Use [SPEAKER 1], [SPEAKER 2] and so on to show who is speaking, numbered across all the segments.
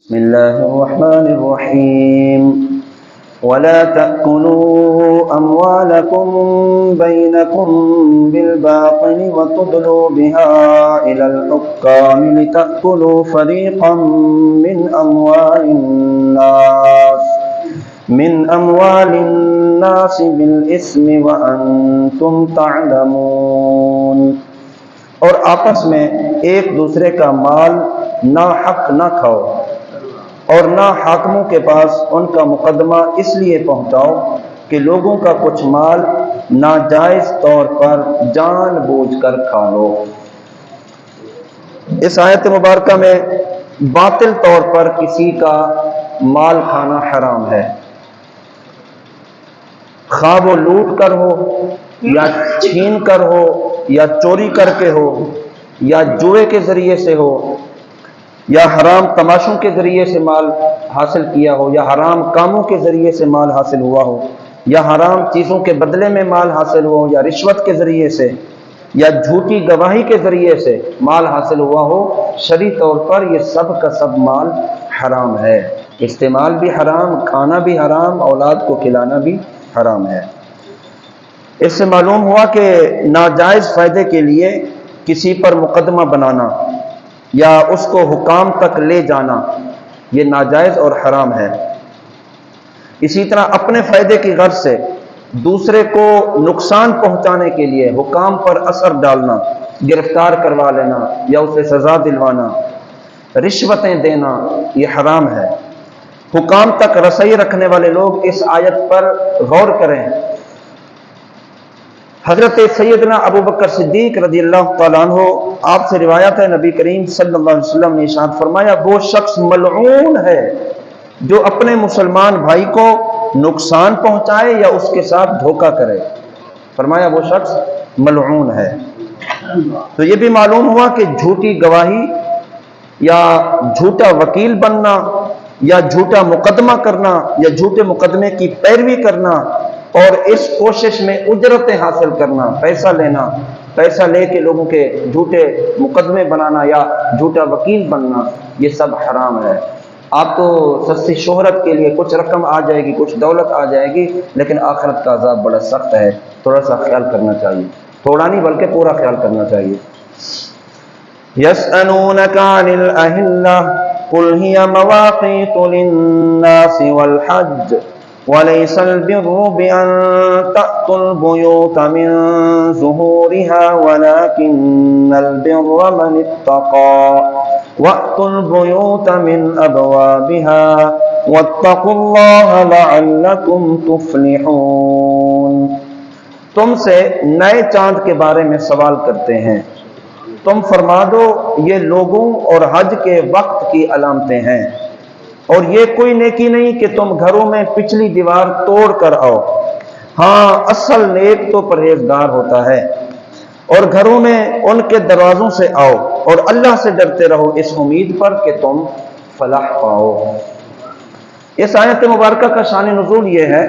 [SPEAKER 1] بسم الله الرحمن الرحيم ولا تأكلوا أموالكم بينكم بالباطل وتدلوا بها إلى الحكام لتأكلوا فريقا من أموال الناس بالإثم وأنتم تعلمون۔ اور آپس میں ایک دوسرے کا مال ناحق نہ کھاؤ اور نہ حاکموں کے پاس ان کا مقدمہ اس لیے پہنچاؤ کہ لوگوں کا کچھ مال ناجائز طور پر جان بوجھ کر کھا لو۔ اس آیت مبارکہ میں باطل طور پر کسی کا مال کھانا حرام ہے، خواہ وہ لوٹ کر ہو یا چھین کر ہو یا چوری کر کے ہو یا جوئے کے ذریعے سے ہو یا حرام تماشوں کے ذریعے سے مال حاصل کیا ہو یا حرام کاموں کے ذریعے سے مال حاصل ہوا ہو یا حرام چیزوں کے بدلے میں مال حاصل ہوا ہو یا رشوت کے ذریعے سے یا جھوٹی گواہی کے ذریعے سے مال حاصل ہوا ہو، شرعی طور پر یہ سب کا سب مال حرام ہے۔ استعمال بھی حرام، کھانا بھی حرام، اولاد کو کھلانا بھی حرام ہے۔ اس سے معلوم ہوا کہ ناجائز فائدے کے لیے کسی پر مقدمہ بنانا یا اس کو حکام تک لے جانا یہ ناجائز اور حرام ہے۔ اسی طرح اپنے فائدے کی غرض سے دوسرے کو نقصان پہنچانے کے لیے حکام پر اثر ڈالنا، گرفتار کروا لینا یا اسے سزا دلوانا، رشوتیں دینا، یہ حرام ہے۔ حکام تک رسائی رکھنے والے لوگ اس آیت پر غور کریں۔ حضرت سیدنا ابو بکر صدیق رضی اللہ تعالیٰ عنہ، آپ سے روایت ہے، نبی کریم صلی اللہ علیہ وسلم نے ارشاد فرمایا، وہ شخص ملعون ہے جو اپنے مسلمان بھائی کو نقصان پہنچائے یا اس کے ساتھ دھوکہ کرے۔ فرمایا وہ شخص ملعون ہے۔ تو یہ بھی معلوم ہوا کہ جھوٹی گواہی یا جھوٹا وکیل بننا یا جھوٹا مقدمہ کرنا یا جھوٹے مقدمے کی پیروی کرنا اور اس کوشش میں اجرتیں حاصل کرنا، پیسہ لینا، پیسہ لے کے لوگوں کے جھوٹے مقدمے بنانا یا جھوٹا وکیل بننا، یہ سب حرام ہے۔ آپ کو سستی شہرت کے لیے کچھ رقم آ جائے گی، کچھ دولت آ جائے گی، لیکن آخرت کا عذاب بڑا سخت ہے، تھوڑا سا خیال کرنا چاہیے، تھوڑا نہیں بلکہ پورا خیال کرنا چاہیے۔ يَسْأَلُونَكَ عَنِ الْأَهِلَّةِ قُلْ هِيَ مَوَاقِيتُ لِلنَّاسِ وَالْحَجِّ وَلَيْسَ الْبِرُّ بِأَن تَأْتُوا الْبُيُوتَ مِن ظُهُورِهَا وَلَكِنَّ الْبِرَّ مَنِ اتَّقَىٰ وَأْتُوا الْبُيُوتَ مِنْ أَبْوَابِهَا وَاتَّقُوا اللَّهَ لَعَلَّكُمْ تُفْلِحُونَ۔ تم سے نئے چاند کے بارے میں سوال کرتے ہیں، تم فرما دو یہ لوگوں اور حج کے وقت کی علامتیں ہیں، اور یہ کوئی نیکی نہیں کہ تم گھروں میں پچھلی دیوار توڑ کر آؤ، ہاں اصل نیک تو پرہیزگار ہوتا ہے، اور گھروں میں ان کے دروازوں سے آؤ اور اللہ سے ڈرتے رہو اس امید پر کہ تم فلاح پاؤ۔ اس آیت مبارکہ کا شان نزول یہ ہے،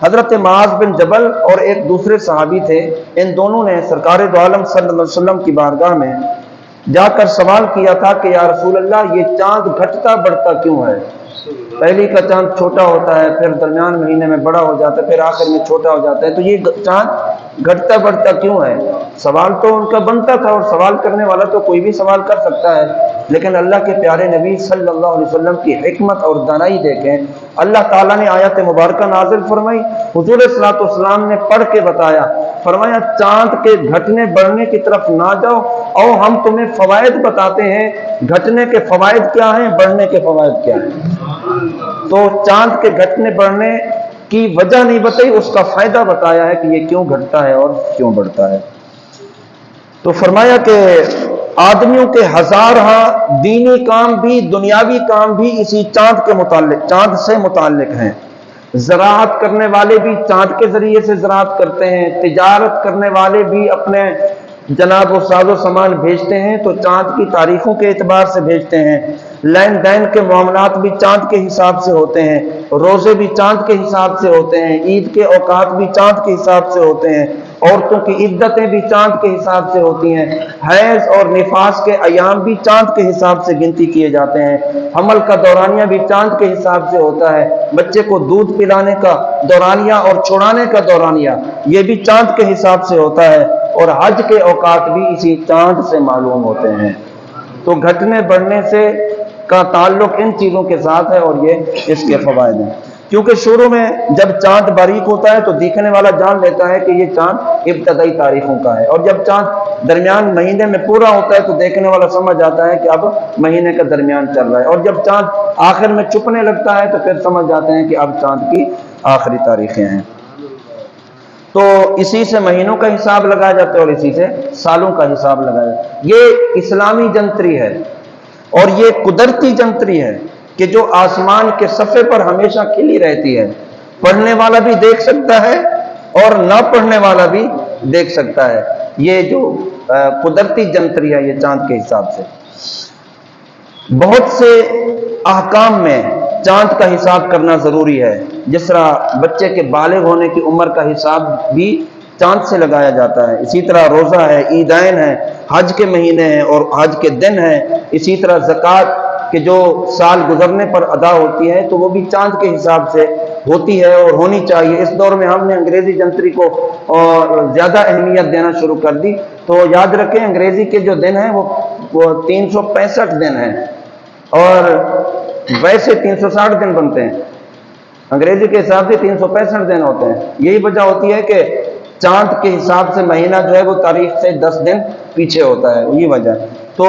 [SPEAKER 1] حضرت معاذ بن جبل اور ایک دوسرے صحابی تھے، ان دونوں نے سرکار دو عالم صلی اللہ علیہ وسلم کی بارگاہ میں جا کر سوال کیا تھا کہ یا رسول اللہ یہ چاند گھٹتا بڑھتا کیوں ہے؟ پہلی کا چاند چھوٹا ہوتا ہے، پھر درمیان مہینے میں بڑا ہو جاتا ہے، پھر آخر میں چھوٹا ہو جاتا ہے، تو یہ چاند گھٹتا بڑھتا کیوں ہے؟ سوال تو ان کا بنتا تھا، اور سوال کرنے والا تو کوئی بھی سوال کر سکتا ہے، لیکن اللہ کے پیارے نبی صلی اللہ علیہ وسلم کی حکمت اور دانائی دیکھیں، اللہ تعالیٰ نے آیت مبارکہ نازل فرمائی، حضور صلی اللہ علیہ وسلم نے پڑھ کے بتایا، فرمایا چاند کے گھٹنے بڑھنے کی طرف نہ جاؤ، اور ہم تمہیں فوائد بتاتے ہیں، گھٹنے کے فوائد کیا ہیں، بڑھنے کے فوائد کیا ہیں۔ تو چاند کے گھٹنے بڑھنے کی وجہ نہیں بتائی، اس کا فائدہ بتایا ہے کہ یہ کیوں گھٹتا ہے اور کیوں بڑھتا ہے۔ تو فرمایا کہ آدمیوں کے ہزارہ دینی کام بھی دنیاوی کام بھی اسی چاند کے متعلق، چاند سے متعلق ہیں۔ زراعت کرنے والے بھی چاند کے ذریعے سے زراعت کرتے ہیں، تجارت کرنے والے بھی اپنے جناب و ساز و سامان بھیجتے ہیں تو چاند کی تاریخوں کے اعتبار سے بھیجتے ہیں، لین دین کے معاملات بھی چاند کے حساب سے ہوتے ہیں، روزے بھی چاند کے حساب سے ہوتے ہیں، عید کے اوقات بھی چاند کے حساب سے ہوتے ہیں، عورتوں کی عدتیں بھی چاند کے حساب سے ہوتی ہیں، حیض اور نفاس کے ایام بھی چاند کے حساب سے گنتی کیے جاتے ہیں، حمل کا دورانیہ بھی چاند کے حساب سے ہوتا ہے، بچے کو دودھ پلانے کا دورانیہ اور چھڑانے کا دورانیہ یہ بھی چاند کے حساب سے ہوتا ہے، اور حج کے اوقات بھی اسی چاند سے معلوم ہوتے ہیں۔ تو گھٹنے بڑھنے سے کا تعلق ان چیزوں کے ساتھ ہے، اور یہ اس کے فوائد ہیں۔ کیونکہ شروع میں جب چاند باریک ہوتا ہے تو دیکھنے والا جان لیتا ہے کہ یہ چاند ابتدائی تاریخوں کا ہے، اور جب چاند درمیان مہینے میں پورا ہوتا ہے تو دیکھنے والا سمجھ آتا ہے کہ اب مہینے کا درمیان چل رہا ہے، اور جب چاند آخر میں چھپنے لگتا ہے تو پھر سمجھ جاتے ہیں کہ اب چاند کی آخری تاریخیں ہیں۔ تو اسی سے مہینوں کا حساب لگایا جاتا ہے اور اسی سے سالوں کا حساب لگایا جاتا ہے۔ یہ اسلامی جنتری ہے، اور یہ قدرتی جنتری ہے کہ جو آسمان کے صفحے پر ہمیشہ کھلی رہتی ہے، پڑھنے والا بھی دیکھ سکتا ہے اور نہ پڑھنے والا بھی دیکھ سکتا ہے۔ یہ جو قدرتی جنتری ہے یہ چاند کے حساب سے۔ بہت سے احکام میں چاند کا حساب کرنا ضروری ہے، جس طرح بچے کے بالغ ہونے کی عمر کا حساب بھی چاند سے لگایا جاتا ہے، اسی طرح روزہ ہے، عیدین ہے، حج کے مہینے ہیں اور حج کے دن ہیں، اسی طرح زکوٰۃ کہ جو سال گزرنے پر ادا ہوتی ہے تو وہ بھی چاند کے حساب سے ہوتی ہے اور ہونی چاہیے۔ اس دور میں ہم نے انگریزی جنتری کو زیادہ اہمیت دینا شروع کر دی، تو یاد رکھیں انگریزی کے جو دن ہیں وہ 365 دن ہیں، اور ویسے 360 دن بنتے ہیں، انگریزی کے حساب سے 365 دن ہوتے ہیں۔ یہی وجہ ہوتی ہے کہ چاند کے حساب سے مہینہ جو ہے وہ تاریخ سے 10 دن پیچھے ہوتا ہے، یہی وجہ ہے۔ تو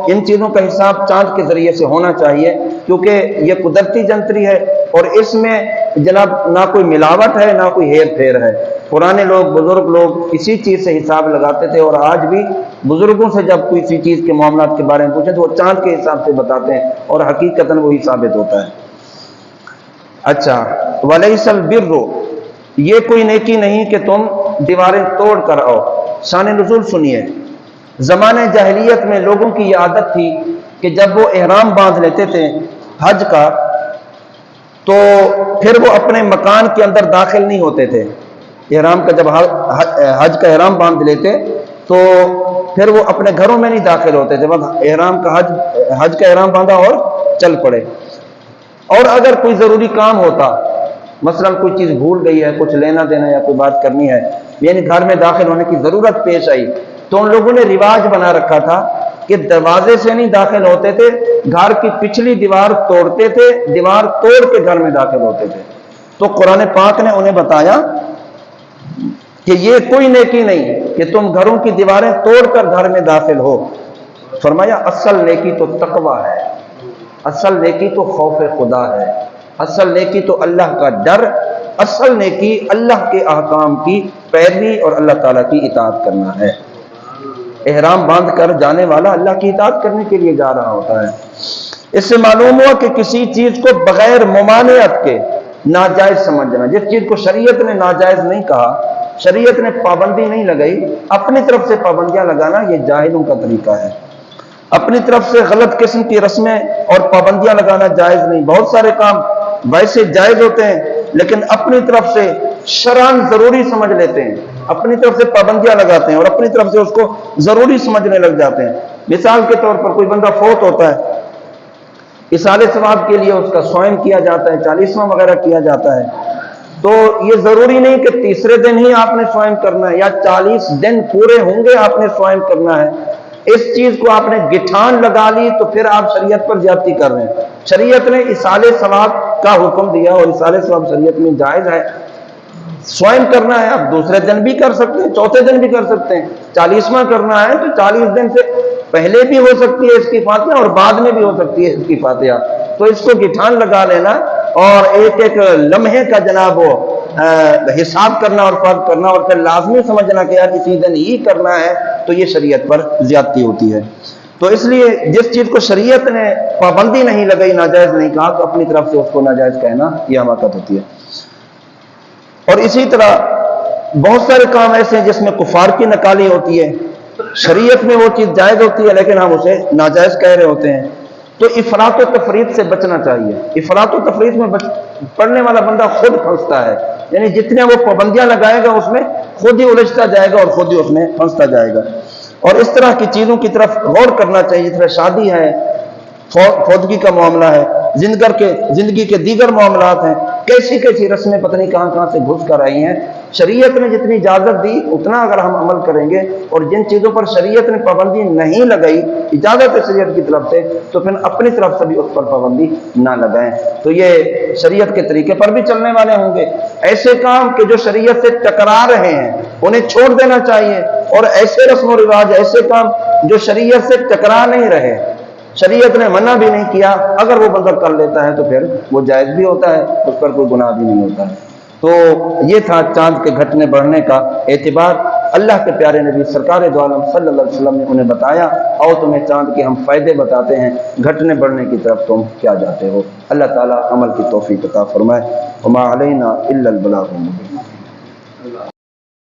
[SPEAKER 1] ان چیزوں کا حساب چاند کے ذریعے سے ہونا چاہیے، کیونکہ یہ قدرتی جنتری ہے اور اس میں جناب نہ کوئی ملاوٹ ہے نہ کوئی ہیر پھیر ہے۔ پرانے لوگ بزرگ لوگ اسی چیز سے حساب لگاتے تھے، اور آج بھی بزرگوں سے جب کوئی سی چیز کے معاملات کے بارے میں پوچھیں تو وہ چاند کے حساب سے بتاتے ہیں، اور حقیقتاً وہی ثابت ہوتا ہے۔ اچھا، وَلَيْسَ الْبِرُّ، یہ کوئی نیکی نہیں کہ تم دیواریں توڑ کر آؤ۔ شان نزول سنیے۔ زمانے جاہلیت میں لوگوں کی یہ عادت تھی کہ جب وہ احرام باندھ لیتے تھے حج کا، تو پھر وہ اپنے مکان کے اندر داخل نہیں ہوتے تھے۔ احرام کا جب حج کا احرام باندھ لیتے تو پھر وہ اپنے گھروں میں نہیں داخل ہوتے تھے، بس احرام کا حج کا احرام باندھا اور چل پڑے۔ اور اگر کوئی ضروری کام ہوتا، مثلا کوئی چیز بھول گئی ہے، کچھ لینا دینا یا کوئی بات کرنی ہے، یعنی گھر میں داخل ہونے کی ضرورت پیش آئی، تو ان لوگوں نے رواج بنا رکھا تھا کہ دروازے سے نہیں داخل ہوتے تھے، گھر کی پچھلی دیوار توڑتے تھے، دیوار توڑ کے گھر میں داخل ہوتے تھے۔ تو قرآن پاک نے انہیں بتایا کہ یہ کوئی نیکی نہیں کہ تم گھروں کی دیواریں توڑ کر گھر میں داخل ہو۔ فرمایا اصل نیکی تو تقویٰ ہے، اصل نیکی تو خوف خدا ہے، اصل نیکی تو اللہ کا ڈر، اصل نیکی اللہ کے احکام کی پیروی اور اللہ تعالیٰ کی اطاعت کرنا ہے۔ احرام باندھ کر جانے والا اللہ کی اطاعت کرنے کے لیے جا رہا ہوتا ہے۔ اس سے معلوم ہوا کہ کسی چیز کو بغیر ممانعت کے ناجائز سمجھنا، جس چیز کو شریعت نے ناجائز نہیں کہا، شریعت نے پابندی نہیں لگائی، اپنی طرف سے پابندیاں لگانا یہ جاہلوں کا طریقہ ہے۔ اپنی طرف سے غلط قسم کی رسمیں اور پابندیاں لگانا جائز نہیں۔ بہت سارے کام ویسے جائز ہوتے ہیں لیکن اپنی طرف سے شرعاً ضروری سمجھ لیتے ہیں، اپنی طرف سے پابندیاں لگاتے ہیں اور اپنی طرف سے اس کو ضروری سمجھنے لگ جاتے ہیں۔ مثال کے طور پر کوئی بندہ فوت ہوتا ہے، اصالِ ثواب کے لیے اس کا صوم کیا جاتا ہے، 40واں وغیرہ کیا جاتا ہے، تو یہ ضروری نہیں کہ تیسرے دن ہی آپ نے صوم کرنا ہے یا 40 دن پورے ہوں گے آپ نے صوم کرنا ہے۔ اس چیز کو آپ نے گٹھان لگا لی تو پھر آپ شریعت پر زیادتی کر رہے ہیں۔ شریعت نے اصالِ ثواب کا حکم دیا اور اصالِ ثواب شریعت میں جائز ہے۔ صوم کرنا ہے آپ دوسرے دن بھی کر سکتے ہیں، چوتھے دن بھی کر سکتے ہیں، 40واں کرنا ہے تو 40 دن سے پہلے بھی ہو سکتی ہے اس کی فاتحہ اور بعد میں بھی ہو سکتی ہے اس کی فاتحہ۔ تو اس کو گٹھان لگا لینا اور ایک ایک لمحے کا جناب وہ حساب کرنا اور فرض کرنا اور پھر لازمی سمجھنا کہ یار اسی دن ہی کرنا ہے، تو یہ شریعت پر زیادتی ہوتی ہے۔ تو اس لیے جس چیز کو شریعت نے پابندی نہیں لگائی، ناجائز نہیں کہا، تو اپنی طرف سے اس کو ناجائز کہنا یہ حماقت ہوتی ہے۔ اور اسی طرح بہت سارے کام ایسے ہیں جس میں کفار کی نکالی ہوتی ہے، شریعت میں وہ چیز جائز ہوتی ہے لیکن ہم اسے ناجائز کہہ رہے ہوتے ہیں۔ تو افراط و تفریط سے بچنا چاہیے۔ افراط و تفریط میں پڑھنے والا بندہ خود پھنستا ہے، یعنی جتنے وہ پابندیاں لگائے گا اس میں خود ہی الجھتا جائے گا اور خود ہی اس میں پھنستا جائے گا۔ اور اس طرح کی چیزوں کی طرف غور کرنا چاہیے، جس طرح شادی ہے، فوتگی کا معاملہ ہے، زندگی کے دیگر معاملات ہیں، کیسی کیسی رسمیں پتہ نہیں کہاں سے گھس کر آئی ہیں۔ شریعت نے جتنی اجازت دی اتنا اگر ہم عمل کریں گے، اور جن چیزوں پر شریعت نے پابندی نہیں لگائی، اجازت ہے شریعت کی طرف سے، تو پھر اپنی طرف سے بھی اس پر پابندی نہ لگائیں۔ تو یہ شریعت کے طریقے پر بھی چلنے والے ہوں گے۔ ایسے کام کہ جو شریعت سے ٹکرا رہے ہیں انہیں چھوڑ دینا چاہیے، اور ایسے رسم و رواج، ایسے کام جو شریعت سے ٹکرا نہیں رہے، شریعت نے منع بھی نہیں کیا، اگر وہ بندہ کر لیتا ہے تو پھر وہ جائز بھی ہوتا ہے، اس پر کوئی گناہ بھی نہیں ہوتا ہے۔ تو یہ تھا چاند کے گھٹنے بڑھنے کا اعتبار۔ اللہ کے پیارے نبی سرکار دو عالم صلی اللہ علیہ وسلم نے انہیں بتایا، اور تمہیں چاند کے ہم فائدے بتاتے ہیں، گھٹنے بڑھنے کی طرف تم کیا جاتے ہو۔ اللہ تعالیٰ عمل کی توفیق عطا فرمائے۔ وما علینا الا البلاغ المبین۔